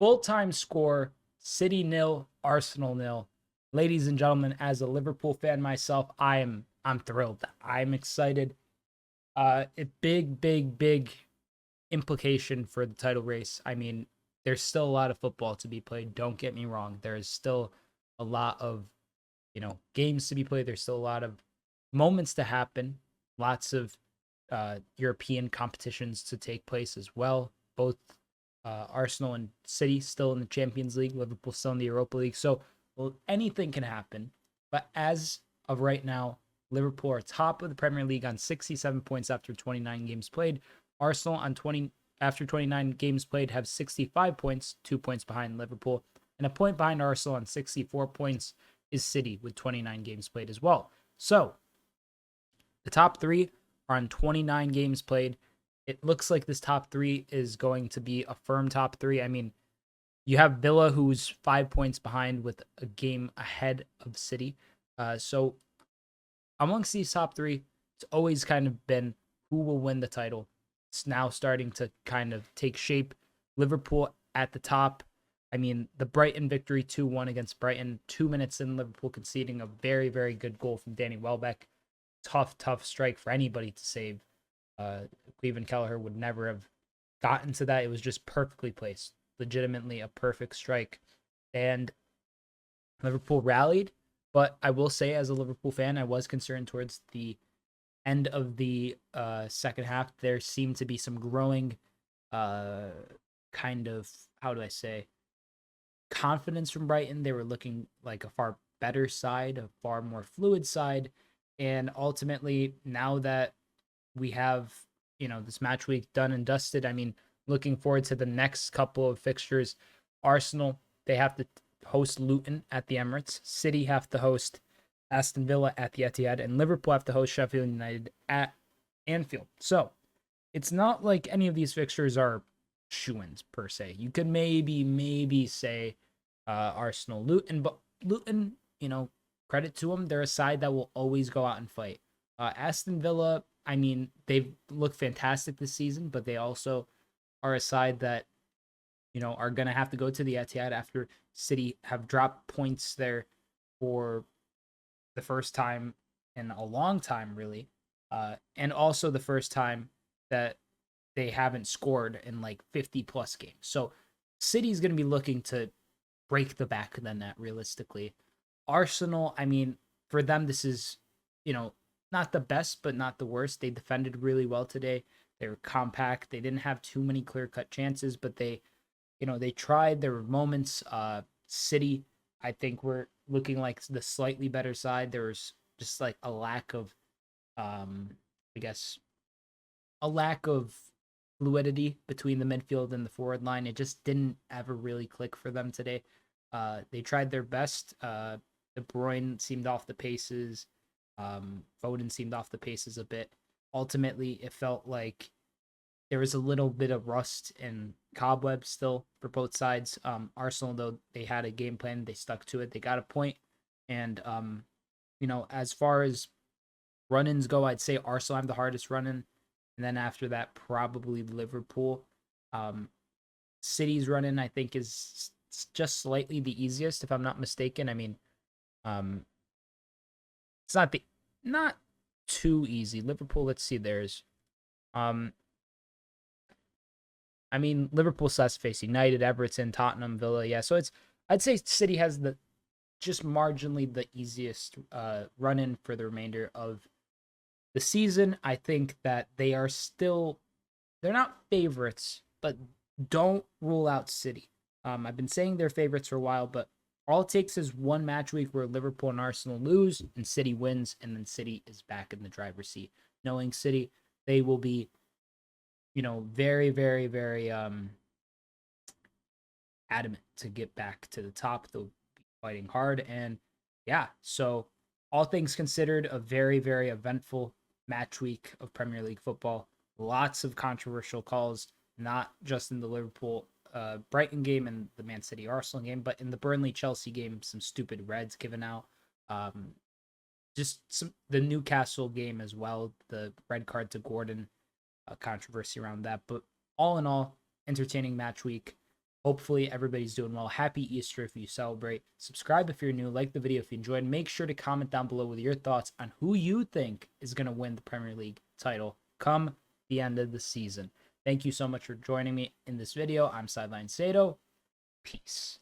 Full-time score, City nil, Arsenal nil. Ladies and gentlemen, as a Liverpool fan myself, I'm thrilled. I'm excited. A big implication for the title race. I mean, there's still a lot of football to be played. Don't get me wrong. There is still a lot of, games to be played. There's still a lot of moments to happen. Lots of European competitions to take place as well. Both Arsenal and City still in the Champions League, Liverpool still in the Europa League. So anything can happen. But as of right now, Liverpool are top of the Premier League on 67 points after 29 games played. Arsenal on 20 after 29 games played have 65 points, 2 points behind Liverpool, and a point behind Arsenal on 64 points is City with 29 games played as well. So the top three are on 29 games played. It looks like this top three is going to be a firm top three. I mean, you have Villa, who's 5 points behind with a game ahead of City. So amongst these top three, it's always kind of been who will win the title. It's now starting to kind of take shape. Liverpool at the top. I mean, the Brighton victory 2-1 against Brighton. 2 minutes in, Liverpool conceding a very good goal from Danny Welbeck. Tough strike for anybody to save. Cleveland Kelleher would never have gotten to that. It was just perfectly placed. Legitimately a perfect strike. And Liverpool rallied. But I will say, as a Liverpool fan, I was concerned towards the end of the second half. There seemed to be some growing kind of, how do I say, confidence from Brighton. They were looking like a far better side, a far more fluid side. And ultimately, now that we have, this match week done and dusted, I mean, looking forward to the next couple of fixtures. Arsenal, they have to host Luton at the Emirates. City have to host Aston Villa at the Etihad, and Liverpool have to host Sheffield United at Anfield. So it's not like any of these fixtures are shoo-ins per se. You could maybe say Arsenal, Luton, but Luton, credit to them, they're a side that will always go out and fight. Aston Villa, I mean, they've looked fantastic this season, but they also are a side that are going to have to go to the Etihad after City have dropped points there for the first time in a long time, really. And also the first time that they haven't scored in like 50 plus games. So City's going to be looking to break the back of the net realistically. Arsenal, I mean, for them, this is, not the best, but not the worst. They defended really well today. They were compact. They didn't have too many clear cut chances, but they tried. There were moments. City, I think, were looking like the slightly better side. There was just like a lack of, I guess, a lack of fluidity between the midfield and the forward line. It just didn't ever really click for them today. They tried their best. De Bruyne seemed off the paces. Foden seemed off the paces a bit. Ultimately, it felt like there was a little bit of rust and cobweb still for both sides. Arsenal, though, they had a game plan. They stuck to it. They got a point. And, as far as run-ins go, I'd say Arsenal have the hardest run-in. And then after that, probably Liverpool. City's run-in, I think, is just slightly the easiest, if I'm not mistaken. I mean, it's not too easy. Liverpool, let's see theirs. I mean, Liverpool still has to face United, Everton, Tottenham, Villa. Yeah, so I'd say City has the just marginally the easiest run in for the remainder of the season. I think that they're not favorites, but don't rule out City. I've been saying they're favorites for a while, but all it takes is one match week where Liverpool and Arsenal lose and City wins, and then City is back in the driver's seat. Knowing City, they will be very adamant to get back to the top. They'll be fighting hard. And yeah, so all things considered, a very eventful match week of Premier League football. Lots of controversial calls, not just in the Liverpool Brighton game and the Man City Arsenal game, but in the Burnley Chelsea game, some stupid reds given out. Just the Newcastle game as well, the red card to Gordon, controversy around that. But all in all, entertaining match week. Hopefully everybody's doing well. Happy Easter if you celebrate. Subscribe if you're new. Like the video if you enjoyed. Make sure to comment down below with your thoughts on who you think is going to win the Premier League title come the end of the season. Thank you so much for joining me in this video. I'm Sideline Sedo. Peace.